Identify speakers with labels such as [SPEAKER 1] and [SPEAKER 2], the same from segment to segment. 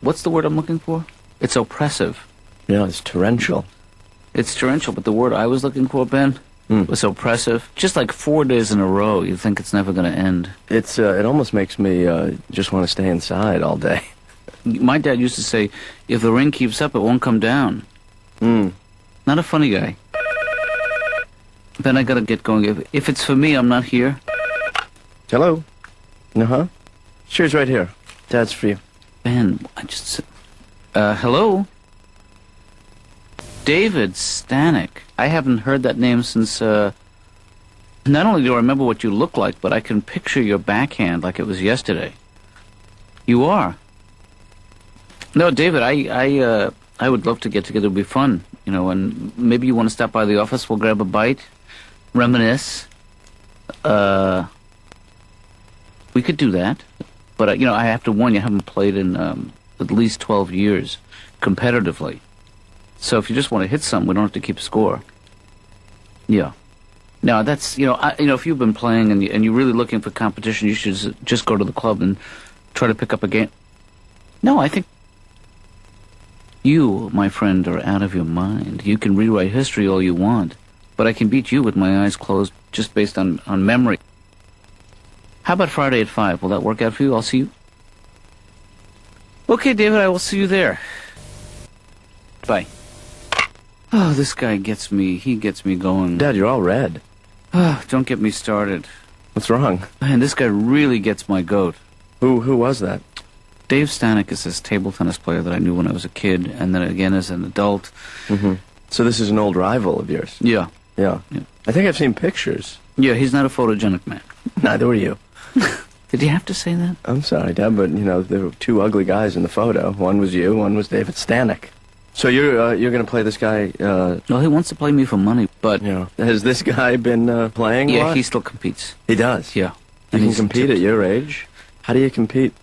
[SPEAKER 1] what's the word I'm looking for? It's oppressive.
[SPEAKER 2] Yeah, it's torrential.
[SPEAKER 1] It's torrential, but the word I was looking for, Ben, was oppressive. Just like 4 days in a row, you think it's never going to end.
[SPEAKER 2] It almost makes me just want to stay inside all day.
[SPEAKER 1] My dad used to say, if the rain keeps up, it won't come down. Not a funny guy. Ben, I gotta get going. If it's for me, I'm not here.
[SPEAKER 2] Hello? Uh-huh. Cheers right here. Dad's for you.
[SPEAKER 1] Ben, hello? David Stanek. I haven't heard that name since, not only do I remember what you look like, but I can picture your backhand like it was yesterday. You are. No, David, I would love to get together. It would be fun, and maybe you want to stop by the office. We'll grab a bite, reminisce. We could do that. But, I have to warn you, I haven't played in at least 12 years competitively. So if you just want to hit something, we don't have to keep score. Yeah. Now, that's, if you've been playing and you're really looking for competition, you should just go to the club and try to pick up a game. No, I think you, my friend, are out of your mind. You can rewrite history all you want, but I can beat you with my eyes closed just based on memory. How about Friday at 5? Will that work out for you? I'll see you. Okay, David, I will see you there. Bye. Oh, this guy gets me. He gets me going.
[SPEAKER 2] Dad, you're all red.
[SPEAKER 1] Oh, don't get me started.
[SPEAKER 2] What's wrong?
[SPEAKER 1] Man, this guy really gets my goat.
[SPEAKER 2] Who was that?
[SPEAKER 1] Dave Stanek is this table tennis player that I knew when I was a kid, and then again as an adult.
[SPEAKER 2] So this is an old rival of yours?
[SPEAKER 1] Yeah.
[SPEAKER 2] Yeah. I think I've seen pictures.
[SPEAKER 1] Yeah, he's not a photogenic man.
[SPEAKER 2] Neither were you.
[SPEAKER 1] Did you have to say that?
[SPEAKER 2] I'm sorry, Dad, but, there were two ugly guys in the photo. One was you, one was David Stanek. So you're going to play this guy,
[SPEAKER 1] No, he wants to play me for money, but...
[SPEAKER 2] Has this guy been playing a lot?
[SPEAKER 1] He still competes.
[SPEAKER 2] He does?
[SPEAKER 1] Yeah.
[SPEAKER 2] You can compete at your age? How do you compete?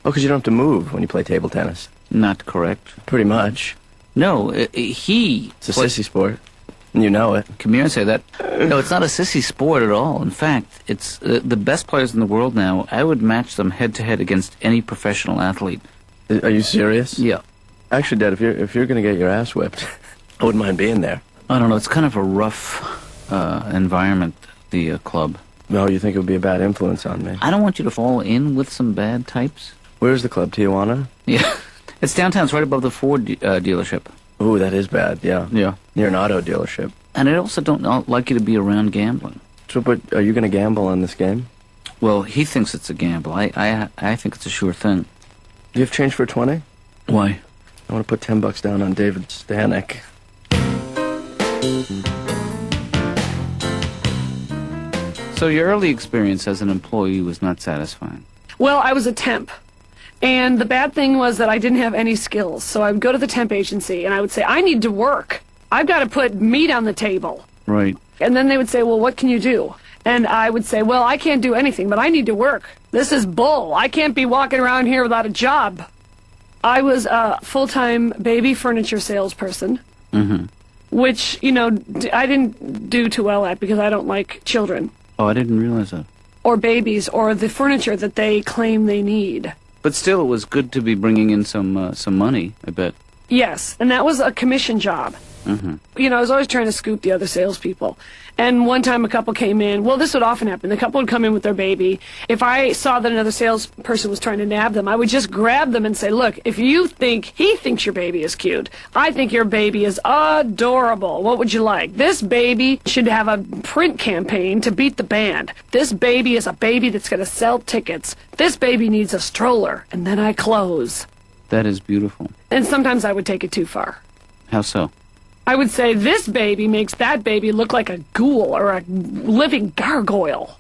[SPEAKER 2] Oh, because you don't have to move when you play table tennis.
[SPEAKER 1] Not correct.
[SPEAKER 2] Pretty much.
[SPEAKER 1] No, he...
[SPEAKER 2] It's a sissy sport. And you know it.
[SPEAKER 1] Come here and say that. No, it's not a sissy sport at all. In fact, it's the best players in the world now. I would match them head-to-head against any professional athlete.
[SPEAKER 2] Are you serious?
[SPEAKER 1] Yeah.
[SPEAKER 2] Actually, Dad, if you're going to get your ass whipped, I wouldn't mind being there.
[SPEAKER 1] I don't know. It's kind of a rough environment, the club.
[SPEAKER 2] No, you think it would be a bad influence on me?
[SPEAKER 1] I don't want you to fall in with some bad types.
[SPEAKER 2] Where's the club, Tijuana?
[SPEAKER 1] Yeah. It's downtown. It's right above the Ford dealership.
[SPEAKER 2] Ooh, that is bad, yeah.
[SPEAKER 1] Yeah.
[SPEAKER 2] Near an auto dealership.
[SPEAKER 1] And I also don't like you to be around gambling.
[SPEAKER 2] So, but are you going to gamble on this game?
[SPEAKER 1] Well, he thinks it's a gamble. I think it's a sure thing.
[SPEAKER 2] Do you have change for 20?
[SPEAKER 1] Why?
[SPEAKER 2] I want to put $10 down on David Stanek.
[SPEAKER 1] So your early experience as an employee was not satisfying?
[SPEAKER 3] Well, I was a temp. And the bad thing was that I didn't have any skills. So I would go to the temp agency and I would say, I need to work. I've got to put meat on the table.
[SPEAKER 1] Right.
[SPEAKER 3] And then they would say, well, what can you do? And I would say, well, I can't do anything, but I need to work. This is bull. I can't be walking around here without a job. I was a full-time baby furniture salesperson, which, I didn't do too well at because I don't like children.
[SPEAKER 1] Oh, I didn't realize that.
[SPEAKER 3] Or babies, or the furniture that they claim they need.
[SPEAKER 1] But still, it was good to be bringing in some money, I bet.
[SPEAKER 3] Yes, and that was a commission job. I was always trying to scoop the other salespeople. And one time a couple came in. Well, this would often happen. The couple would come in with their baby. If I saw that another salesperson was trying to nab them, I would just grab them and say, look, if you think he thinks your baby is cute, I think your baby is adorable. What would you like? This baby should have a print campaign to beat the band. This baby is a baby that's going to sell tickets. This baby needs a stroller. And then I close.
[SPEAKER 1] That is beautiful.
[SPEAKER 3] And sometimes I would take it too far.
[SPEAKER 1] How so?
[SPEAKER 3] I would say this baby makes that baby look like a ghoul or a living gargoyle.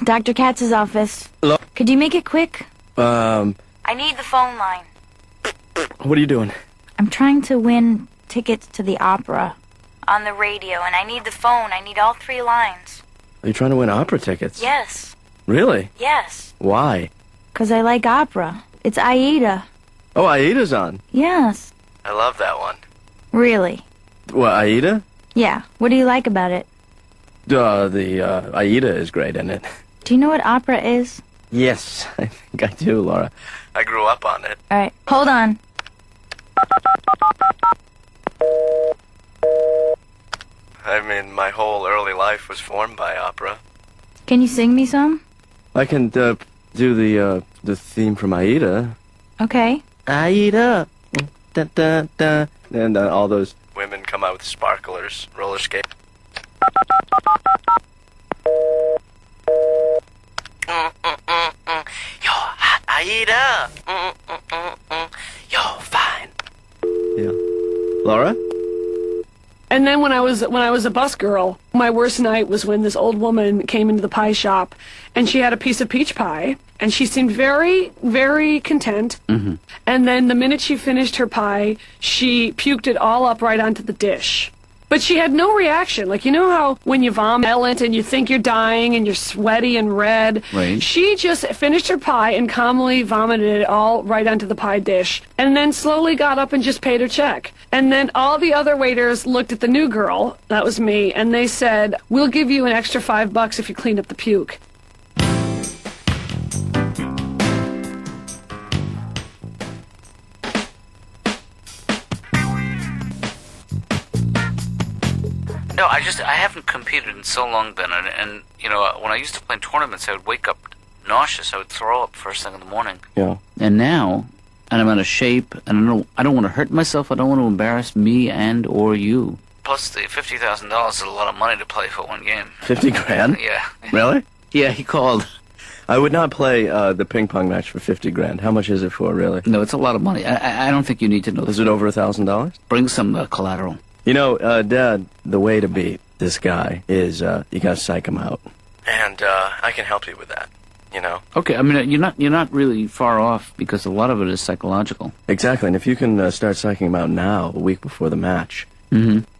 [SPEAKER 4] Dr. Katz's office.
[SPEAKER 2] Hello?
[SPEAKER 4] Could you make it quick?
[SPEAKER 5] I need the phone line.
[SPEAKER 2] What are you doing?
[SPEAKER 4] I'm trying to win tickets to the opera.
[SPEAKER 5] On the radio, and I need the phone. I need all 3 lines.
[SPEAKER 2] Are you trying to win opera tickets?
[SPEAKER 5] Yes.
[SPEAKER 2] Really?
[SPEAKER 5] Yes.
[SPEAKER 2] Why?
[SPEAKER 4] 'Cause I like opera. It's Aida.
[SPEAKER 2] Oh, Aida's on.
[SPEAKER 4] Yes.
[SPEAKER 2] I love that one.
[SPEAKER 4] Really?
[SPEAKER 2] What, Aida?
[SPEAKER 4] Yeah. What do you like about it?
[SPEAKER 2] The Aida is great in it.
[SPEAKER 4] Do you know what opera is?
[SPEAKER 2] Yes, I think I do, Laura. I grew up on it.
[SPEAKER 4] All right, hold on.
[SPEAKER 2] I mean, my whole early life was formed by opera.
[SPEAKER 4] Can you sing me some?
[SPEAKER 2] I can do the theme from Aida.
[SPEAKER 4] Okay.
[SPEAKER 2] Aida. Da, da, da. And all those women come out with sparklers, roller skate. You're hot, Aida. You're fine. Yeah. Laura?
[SPEAKER 3] And then when I was a bus girl, my worst night was when this old woman came into the pie shop, and she had a piece of peach pie, and she seemed very, very content.
[SPEAKER 1] Mm-hmm.
[SPEAKER 3] And then the minute she finished her pie, she puked it all up right onto the dish. But she had no reaction. Like, you know how when you vomit and you think you're dying and you're sweaty and red?
[SPEAKER 1] Right.
[SPEAKER 3] She just finished her pie and calmly vomited it all right onto the pie dish. And then slowly got up and just paid her check. And then all the other waiters looked at the new girl, that was me, and they said, "We'll give you an extra $5 if you clean up the puke."
[SPEAKER 1] No, I haven't competed in so long, Ben, and you know, when I used to play in tournaments, I would wake up nauseous. I would throw up first thing in the morning.
[SPEAKER 2] Yeah.
[SPEAKER 1] And now, and I'm out of shape, and I don't want to hurt myself. I don't want to embarrass me and or you. Plus, the $50,000 is a lot of money to play for one game.
[SPEAKER 2] 50 grand?
[SPEAKER 1] Yeah.
[SPEAKER 2] Really?
[SPEAKER 1] Yeah, he called.
[SPEAKER 2] I would not play the ping pong match for 50 grand. How much is it for, really?
[SPEAKER 1] No, it's a lot of money. I don't think you need to know.
[SPEAKER 2] Is it over $1,000?
[SPEAKER 1] Bring some collateral.
[SPEAKER 2] You know, Dad, the way to beat this guy is you gotta psych him out. And I can help you with that, you know?
[SPEAKER 1] Okay, I mean, you're not really far off, because a lot of it is psychological.
[SPEAKER 2] Exactly, and if you can start psyching him out now, a week before the match,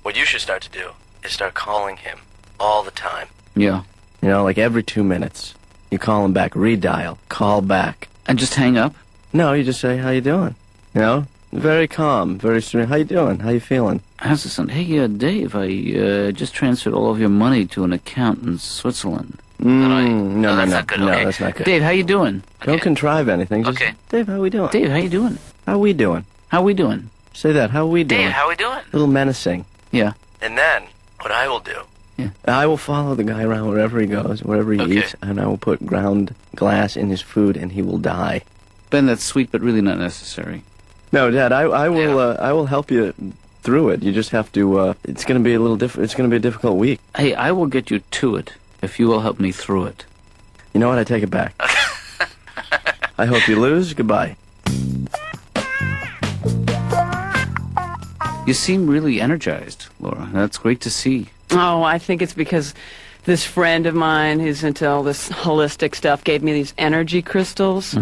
[SPEAKER 2] what you should start to do is start calling him all the time.
[SPEAKER 1] Yeah.
[SPEAKER 2] You know, like every 2 minutes. You call him back, redial, call back.
[SPEAKER 1] And just hang up?
[SPEAKER 2] No, you just say, how you doing? You know? Very calm, very serene. How you doing? How you feeling?
[SPEAKER 1] How's this sound? Hey, Dave, I just transferred all of your money to an account in Switzerland.
[SPEAKER 2] No,
[SPEAKER 1] that's not good.
[SPEAKER 2] No,
[SPEAKER 1] Okay.
[SPEAKER 2] that's not good.
[SPEAKER 1] Dave, how you doing?
[SPEAKER 2] Don't contrive anything. Just,
[SPEAKER 1] Okay.
[SPEAKER 2] Dave, how we doing?
[SPEAKER 1] Dave, how you doing?
[SPEAKER 2] How we doing?
[SPEAKER 1] How we doing?
[SPEAKER 2] Say that. How we doing?
[SPEAKER 1] Dave, how we doing?
[SPEAKER 2] A little menacing.
[SPEAKER 1] Yeah.
[SPEAKER 2] And then, what I will do,
[SPEAKER 1] Yeah.
[SPEAKER 2] I will follow the guy around wherever he goes, wherever he
[SPEAKER 1] Okay.
[SPEAKER 2] eats, and I will put ground glass in his food, and he will die.
[SPEAKER 1] Ben, that's sweet, but really not necessary.
[SPEAKER 2] No, Dad, I will help you through it. You just have to. It's going to be a little different. It's going to be a difficult week.
[SPEAKER 1] Hey, I will get you to it if you will help me through it.
[SPEAKER 2] You know what? I take it back. I hope you lose. Goodbye.
[SPEAKER 1] You seem really energized, Laura. That's great to see.
[SPEAKER 6] Oh, I think it's because this friend of mine who's into all this holistic stuff gave me these energy crystals.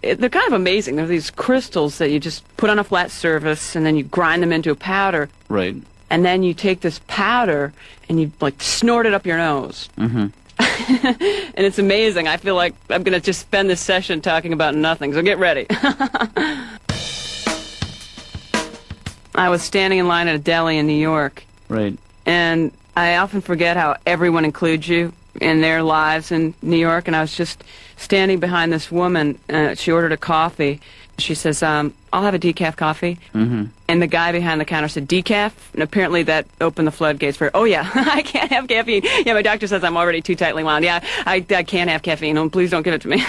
[SPEAKER 6] They're kind of amazing. They're these crystals that you just put on a flat surface, and then you grind them into a powder.
[SPEAKER 1] Right.
[SPEAKER 6] And then you take this powder and you like snort it up your nose. And it's amazing. I feel like I'm going to just spend this session talking about nothing, so get ready. I was standing in line at a deli in New York.
[SPEAKER 1] Right.
[SPEAKER 6] And I often forget how everyone includes you in their lives in New York. And I was just standing behind this woman. She ordered a coffee. She says, I'll have a decaf coffee. And the guy behind the counter said, decaf? And apparently that opened the floodgates for, oh, yeah, I can't have caffeine. Yeah, my doctor says I'm already too tightly wound. Yeah, I can't have caffeine. Oh, please don't give it to me.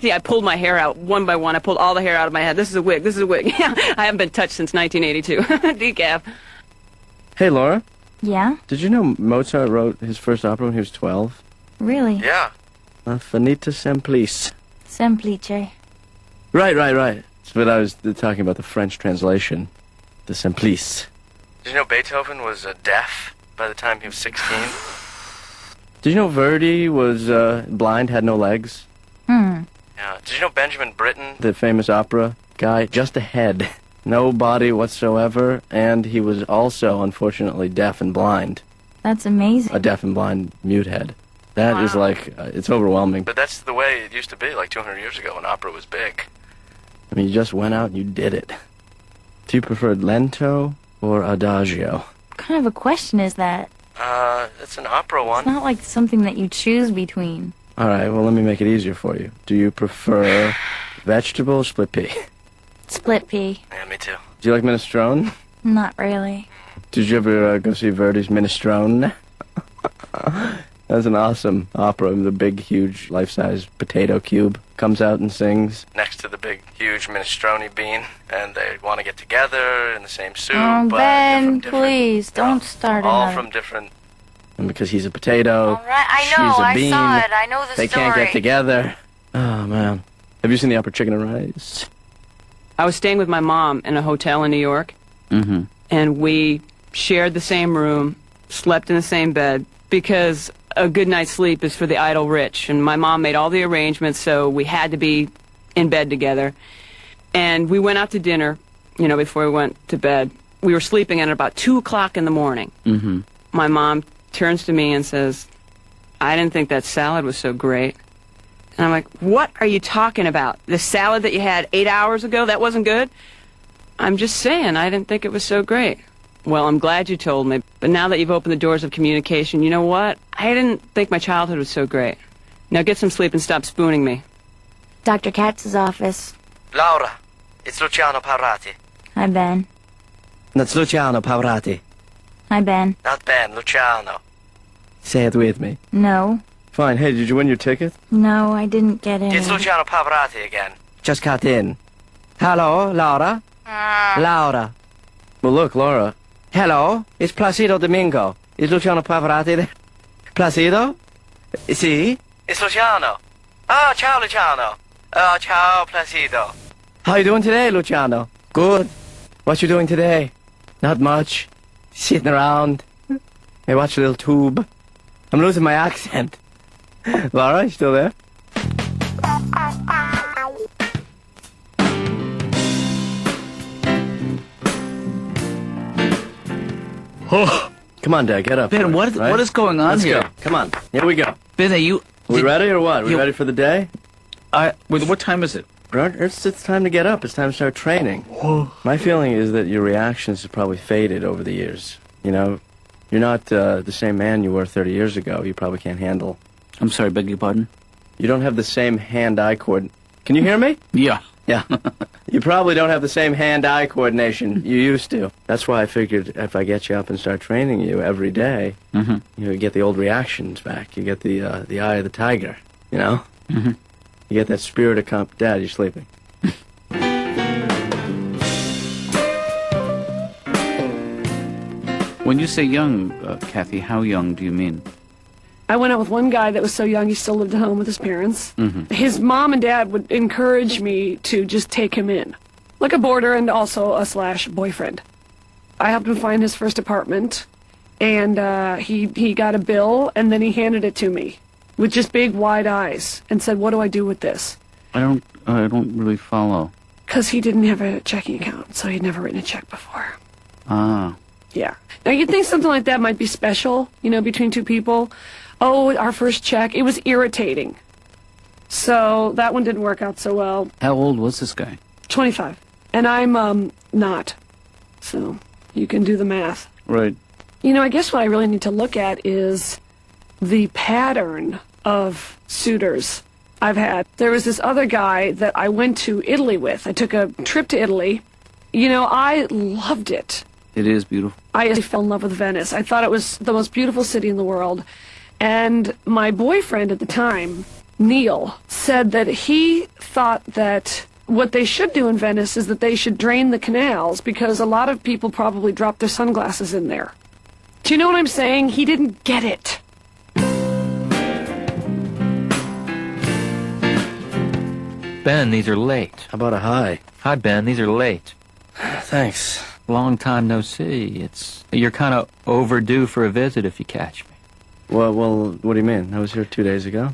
[SPEAKER 6] Yeah, I pulled my hair out one by one. I pulled all the hair out of my head. This is a wig. This is a wig. Yeah, I haven't been touched since 1982. Decaf.
[SPEAKER 2] Hey, Laura.
[SPEAKER 4] Yeah?
[SPEAKER 2] Did you know Mozart wrote his first opera when he was 12?
[SPEAKER 4] Really?
[SPEAKER 2] Yeah. La Finita Semplice.
[SPEAKER 4] Semplice.
[SPEAKER 2] Right. But I was talking about the French translation. The Semplice. Did you know Beethoven was deaf by the time he was 16? Did you know Verdi was blind, had no legs? Yeah. Did you know Benjamin Britten, the famous opera guy, just a head, no body whatsoever, and he was also, unfortunately, deaf and blind.
[SPEAKER 4] That's amazing.
[SPEAKER 2] A deaf and blind mute head. That is like, it's overwhelming. But that's the way it used to be, like 200 years ago when opera was big. I mean, you just went out and you did it. Do you prefer lento or adagio?
[SPEAKER 4] What kind of a question is that?
[SPEAKER 2] It's an opera one.
[SPEAKER 4] It's not like something that you choose between.
[SPEAKER 2] All right, well, let me make it easier for you. Do you prefer Vegetable, split pea.
[SPEAKER 4] Split pea.
[SPEAKER 2] Yeah, me too. Do you like minestrone?
[SPEAKER 4] Not really.
[SPEAKER 2] Did you ever go see Verdi's Minestrone? That's an awesome opera. The big, huge, life-size potato cube comes out and sings next to the big, huge minestrone bean, and they want to get together in the same soup.
[SPEAKER 4] Oh,
[SPEAKER 2] but
[SPEAKER 4] Ben,
[SPEAKER 2] different,
[SPEAKER 4] please, don't start
[SPEAKER 2] all
[SPEAKER 4] another.
[SPEAKER 2] from different. And because he's a potato,
[SPEAKER 5] All right, I know,
[SPEAKER 2] she's a
[SPEAKER 5] I
[SPEAKER 2] bean,
[SPEAKER 5] saw it. I know the
[SPEAKER 2] they
[SPEAKER 5] story.
[SPEAKER 2] can't get together. Oh man, have you seen the Upper Chicken and Rice?
[SPEAKER 6] I was staying with my mom in a hotel in New York, and we shared the same room, slept in the same bed, because a good night's sleep is for the idle rich, and my mom made all the arrangements, so we had to be in bed together. And we went out to dinner, you know, before we went to bed. We were sleeping at about 2 o'clock in the morning. My mom turns to me and says, "I didn't think that salad was so great." And I'm like, "What are you talking about? The salad that you had 8 hours ago, that wasn't good?" "I'm just saying, I didn't think it was so great." "Well, I'm glad you told me, but now that you've opened the doors of communication, you know what? I didn't think my childhood was so great. Now get some sleep and stop spooning me."
[SPEAKER 4] Dr. Katz's office.
[SPEAKER 2] Laura, it's Luciano Pavarotti.
[SPEAKER 4] Hi, Ben.
[SPEAKER 2] That's Luciano Pavarotti.
[SPEAKER 4] Hi, Ben.
[SPEAKER 2] Not Ben, Luciano. Say it with me.
[SPEAKER 4] No.
[SPEAKER 2] Fine. Hey, did you win your ticket?
[SPEAKER 4] No, I didn't get in.
[SPEAKER 2] It's Luciano Pavarotti again. Just cut in. Hello, Laura? Laura. Well, look, Laura. Hello, it's Placido Domingo. Is Luciano Pavarotti there? Placido? Si? It's Luciano. Oh, ciao, Luciano. Oh, ciao, Placido. How you doing today, Luciano? Good. What you doing today? Not much. Sitting around. I watch a little tube. I'm losing my accent. Laura, you still there? Come on, Dad, get up.
[SPEAKER 1] Ben, what is going on
[SPEAKER 2] Let's
[SPEAKER 1] here?
[SPEAKER 2] go. Come on. Here we go.
[SPEAKER 1] Ben, are you...
[SPEAKER 2] We ready or what? We
[SPEAKER 1] you-
[SPEAKER 2] ready for the day?
[SPEAKER 1] What time is it?
[SPEAKER 2] It's time to get up. It's time to start training. My feeling is that your reactions have probably faded over the years. You know, you're not the same man you were 30 years ago. You probably can't handle.
[SPEAKER 1] I'm sorry, beg your pardon?
[SPEAKER 2] You don't have the same hand-eye coordination. Can you hear me?
[SPEAKER 1] Yeah.
[SPEAKER 2] Yeah. You probably don't have the same hand-eye coordination you used to. That's why I figured if I get you up and start training you every day, you get the old reactions back. You get the eye of the tiger, you know? You get that spirit of Dad, you're sleeping.
[SPEAKER 1] When you say young, Kathy, how young do you mean?
[SPEAKER 3] I went out with one guy that was so young he still lived at home with his parents. His mom and dad would encourage me to just take him in, like a boarder and also a / boyfriend. I helped him find his first apartment, and he got a bill, and then he handed it to me with just big wide eyes and said, "What do I do with this?"
[SPEAKER 1] I don't really follow.
[SPEAKER 3] Because he didn't have a checking account, so he'd never written a check before.
[SPEAKER 1] Ah.
[SPEAKER 3] Yeah. Now, you'd think something like that might be special, you know, between two people. Oh, our first check. It was irritating. So that one didn't work out so well.
[SPEAKER 1] How old was this guy?
[SPEAKER 3] 25. And I'm, not. So you can do the math.
[SPEAKER 1] Right.
[SPEAKER 3] You know, I guess what I really need to look at is the pattern of suitors I've had. There was this other guy that I went to Italy with. I took a trip to Italy. You know, I loved it.
[SPEAKER 1] It is beautiful.
[SPEAKER 3] I fell in love with Venice. I thought it was the most beautiful city in the world. And my boyfriend at the time, Neil, said that he thought that what they should do in Venice is that they should drain the canals because a lot of people probably drop their sunglasses in there. Do you know what I'm saying? He didn't get it.
[SPEAKER 7] Ben, these are late.
[SPEAKER 2] How about a hi?
[SPEAKER 7] Hi, Ben, these are late.
[SPEAKER 2] Thanks.
[SPEAKER 7] Long time no see. You're kind of overdue for a visit if you catch me.
[SPEAKER 2] Well, what do you mean? I was here 2 days ago.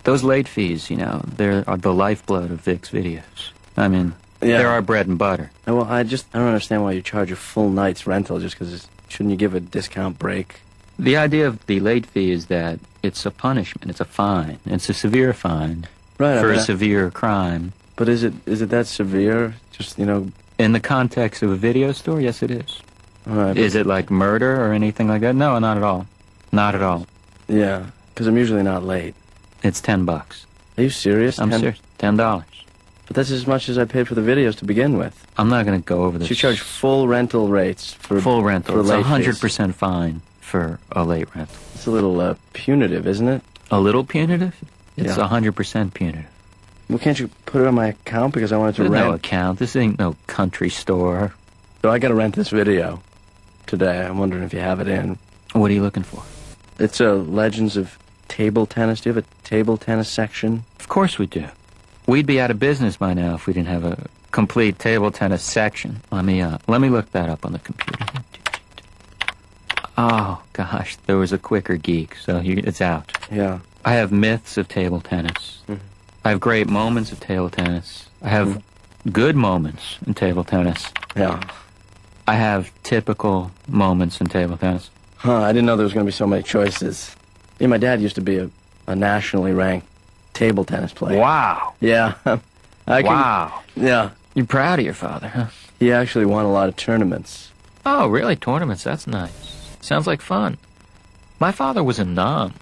[SPEAKER 7] Those late fees, you know, they're the lifeblood of Vic's videos. I mean, they're our bread and butter.
[SPEAKER 2] Well, I don't understand why you charge a full night's rental just because shouldn't you give a discount break?
[SPEAKER 7] The idea of the late fee is that it's a punishment, it's a fine. It's a severe fine for a severe crime.
[SPEAKER 2] But is it that severe? Just, you know...
[SPEAKER 7] In the context of a video store, yes, it is.
[SPEAKER 2] All right,
[SPEAKER 7] is it like murder or anything like that? No, not at all. Not at all.
[SPEAKER 2] Yeah, because I'm usually not late.
[SPEAKER 7] It's $10.
[SPEAKER 2] Are you serious?
[SPEAKER 7] I'm serious. $10.
[SPEAKER 2] But that's as much as I paid for the videos to begin with.
[SPEAKER 7] I'm not going to go over this.
[SPEAKER 2] She charged full rental rates for
[SPEAKER 7] full rental.
[SPEAKER 2] For
[SPEAKER 7] it's
[SPEAKER 2] late
[SPEAKER 7] 100%
[SPEAKER 2] fees.
[SPEAKER 7] fine for a late rental.
[SPEAKER 2] It's a little punitive, isn't it?
[SPEAKER 7] A little punitive? It's
[SPEAKER 2] Yeah.
[SPEAKER 7] 100% punitive.
[SPEAKER 2] Well, can't you put it on my account because I wanted to
[SPEAKER 7] There's
[SPEAKER 2] rent?
[SPEAKER 7] no account. This ain't no country store.
[SPEAKER 2] So I got to rent this video today. I'm wondering if you have it in.
[SPEAKER 7] What are you looking for?
[SPEAKER 2] It's Legends of Table Tennis. Do you have a table tennis section?
[SPEAKER 7] Of course we do. We'd be out of business by now if we didn't have a complete table tennis section. Let me look that up on the computer. Oh, gosh, there was a quicker geek, so it's out.
[SPEAKER 2] Yeah.
[SPEAKER 7] I have myths of table tennis.
[SPEAKER 2] Mm-hmm.
[SPEAKER 7] I have great moments of table tennis. I have good moments in table tennis.
[SPEAKER 2] Yeah.
[SPEAKER 7] I have typical moments in table tennis.
[SPEAKER 2] Huh, I didn't know there was going to be so many choices. Yeah, my dad used to be a nationally ranked table tennis player.
[SPEAKER 7] Wow.
[SPEAKER 2] Yeah.
[SPEAKER 7] Wow.
[SPEAKER 2] Yeah.
[SPEAKER 7] You're proud of your father, huh?
[SPEAKER 2] He actually won a lot of tournaments.
[SPEAKER 7] Oh, really? Tournaments? That's nice. Sounds like fun. My father was a nun.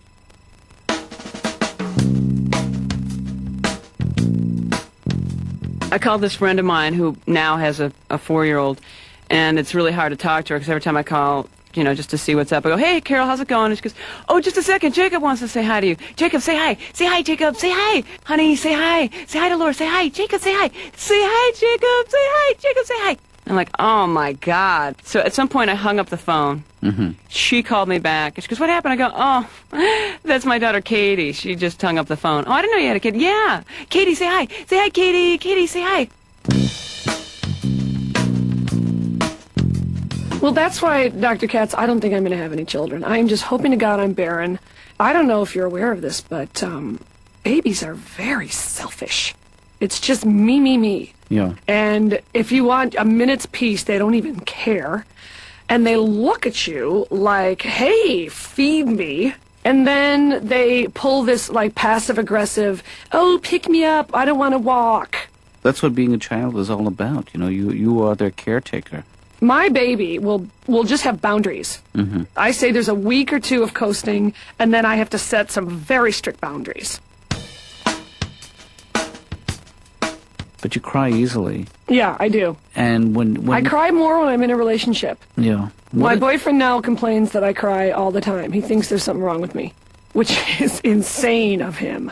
[SPEAKER 6] I called this friend of mine who now has a 4-year-old, and it's really hard to talk to her because every time I call, you know, just to see what's up, I go, "Hey, Carol, how's it going?" And she goes, "Oh, just a second. Jacob wants to say hi to you. Jacob, say hi. Say hi, Jacob. Say hi. Honey, say hi. Say hi to Laura. Say hi. Jacob, say hi. Say hi, Jacob. Say hi. Jacob, say hi." I'm like, oh, my God. So at some point, I hung up the phone.
[SPEAKER 1] Mm-hmm.
[SPEAKER 6] She called me back. And she goes, "What happened?" I go, "Oh, that's my daughter, Katie. She just hung up the phone." "Oh, I didn't know you had a kid." "Yeah. Katie, say hi. Say hi, Katie. Katie, say hi."
[SPEAKER 3] Well, that's why, Dr. Katz, I don't think I'm going to have any children. I am just hoping to God I'm barren. I don't know if you're aware of this, but babies are very selfish. It's just me, me, me.
[SPEAKER 1] Yeah.
[SPEAKER 3] And if you want a minute's peace, they don't even care. And they look at you like, "Hey, feed me." And then they pull this, like, passive-aggressive, "Oh, pick me up. I don't want to walk."
[SPEAKER 1] That's what being a child is all about. You know, you are their caretaker.
[SPEAKER 3] My baby will just have boundaries.
[SPEAKER 1] Mm-hmm.
[SPEAKER 3] I say there's a week or two of coasting, and then I have to set some very strict boundaries.
[SPEAKER 1] But you cry easily.
[SPEAKER 3] Yeah, I do.
[SPEAKER 1] And when
[SPEAKER 3] I cry more when I'm in a relationship.
[SPEAKER 1] Yeah.
[SPEAKER 3] My boyfriend now complains that I cry all the time. He thinks there's something wrong with me, which is insane of him.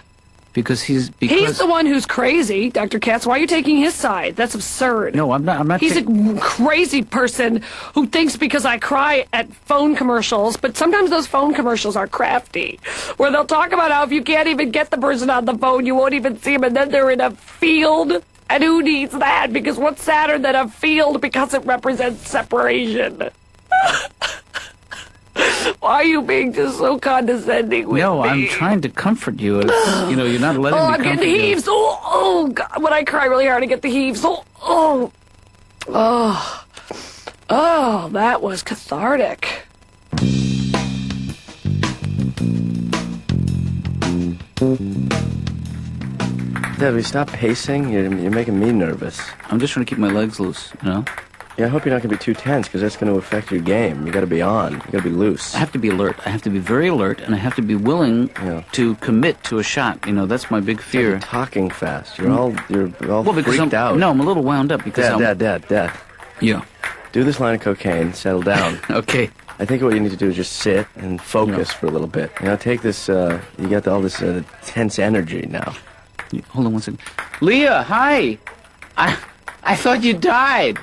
[SPEAKER 1] Because he's
[SPEAKER 3] the one who's crazy, Dr. Katz. Why are you taking his side? That's absurd.
[SPEAKER 1] No, I'm not.
[SPEAKER 3] He's a crazy person who thinks because I cry at phone commercials, but sometimes those phone commercials are crafty, where they'll talk about how if you can't even get the person on the phone, you won't even see them, and then they're in a field. And who needs that? Because what's sadder than a field because it represents separation? Why are you being just so condescending with me?
[SPEAKER 1] No, I'm trying to comfort you. It's, you know, you're not letting me
[SPEAKER 3] I'm
[SPEAKER 1] comfort
[SPEAKER 3] getting the
[SPEAKER 1] you.
[SPEAKER 3] heaves. Oh, God. When I cry really hard, I get the heaves. Oh, that was cathartic.
[SPEAKER 2] Dad, will you stop pacing? You're making me nervous.
[SPEAKER 1] I'm just trying to keep my legs loose, you know?
[SPEAKER 2] Yeah, I hope you're not going to be too tense, because that's going to affect your game. You got to be on. You got to be loose.
[SPEAKER 1] I have to be alert. I have to be very alert, and I have to be willing
[SPEAKER 2] Yeah.
[SPEAKER 1] to commit to a shot. You know, that's my big fear.
[SPEAKER 2] You're talking fast. You're all
[SPEAKER 1] because
[SPEAKER 2] freaked out.
[SPEAKER 1] No, I'm a little wound up because
[SPEAKER 2] Dad.
[SPEAKER 1] Yeah.
[SPEAKER 2] Do this line of cocaine. Settle down.
[SPEAKER 1] Okay.
[SPEAKER 2] I think what you need to do is just sit and focus for a little bit. You know, take this. You got all this tense energy now.
[SPEAKER 1] Hold on one second. Leah, hi. I thought you died.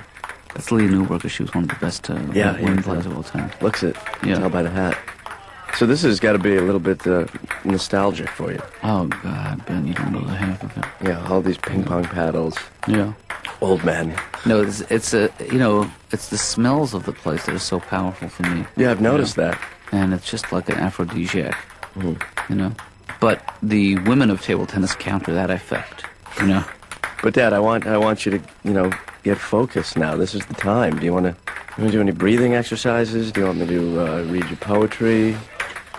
[SPEAKER 1] That's Leah Newberger. She was one of the best women players of all time.
[SPEAKER 2] Looks it.
[SPEAKER 1] Yeah.
[SPEAKER 2] Tell by the hat. So this has got to be a little bit nostalgic for you.
[SPEAKER 1] Oh, God, Ben, you don't know the half of it.
[SPEAKER 2] Yeah, all these ping pong paddles.
[SPEAKER 1] Yeah.
[SPEAKER 2] Old man.
[SPEAKER 1] No, it's the smells of the place that are so powerful for me.
[SPEAKER 2] Yeah, I've noticed that.
[SPEAKER 1] And it's just like an aphrodisiac,
[SPEAKER 2] Mm.
[SPEAKER 1] you know? But the women of table tennis counter that effect, you know?
[SPEAKER 2] But Dad, I want you to, get focused now. This is the time. Do you want to do any breathing exercises? Do you want me to read your poetry?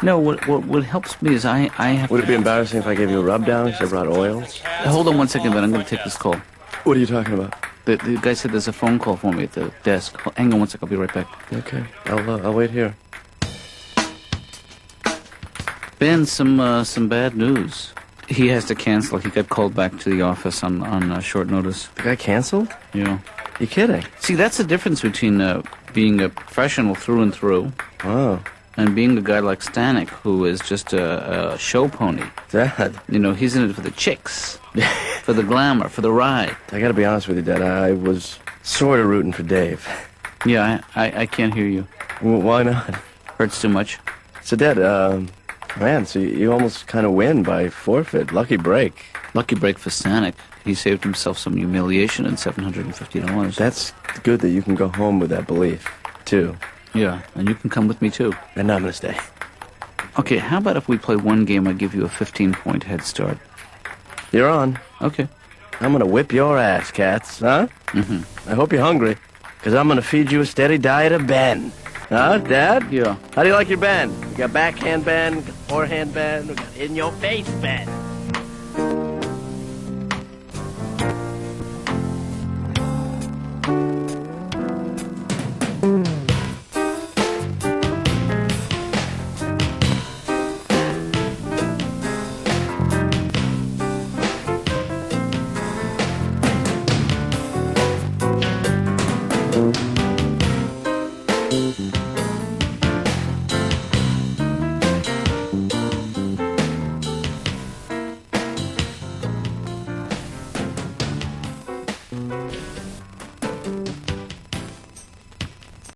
[SPEAKER 1] No, what helps me is I have
[SPEAKER 2] Would it be embarrassing if I gave you a rub down because I brought oils?
[SPEAKER 1] Hold on one second, Ben. I'm going to take this call.
[SPEAKER 2] What are you talking about?
[SPEAKER 1] The guy said there's a phone call for me at the desk. Hang on one second. I'll be right back.
[SPEAKER 2] Okay, I'll wait here.
[SPEAKER 1] Ben, some bad news. He has to cancel. He got called back to the office on short notice.
[SPEAKER 2] The guy canceled?
[SPEAKER 1] Yeah.
[SPEAKER 2] You kidding?
[SPEAKER 1] See, that's the difference between being a professional through and through
[SPEAKER 2] Oh.
[SPEAKER 1] and being a guy like Stanek, who is just a show pony.
[SPEAKER 2] Dad.
[SPEAKER 1] You know, he's in it for the chicks, for the glamour, for the ride.
[SPEAKER 2] I gotta be honest with you, Dad. I was sort of rooting for Dave.
[SPEAKER 1] Yeah, I can't hear you.
[SPEAKER 2] Why not?
[SPEAKER 1] Hurts too much.
[SPEAKER 2] So, Dad, man, so you almost kind of win by forfeit. Lucky break.
[SPEAKER 1] Lucky break for Stanek. He saved himself some humiliation and $750.
[SPEAKER 2] That's good that you can go home with that belief, too.
[SPEAKER 1] Yeah, and you can come with me, too.
[SPEAKER 2] And I'm gonna stay.
[SPEAKER 1] Okay, how about if we play one game, I give you a 15-point head start?
[SPEAKER 2] You're on.
[SPEAKER 1] Okay.
[SPEAKER 2] I'm gonna whip your ass, Katz, huh?
[SPEAKER 1] Mm-hmm.
[SPEAKER 2] I hope you're hungry, because I'm gonna feed you a steady diet of Ben. Huh, Dad?
[SPEAKER 1] Yeah.
[SPEAKER 2] How do you like your Ben? We got backhand Ben, we got forehand Ben, we got in-your-face Ben.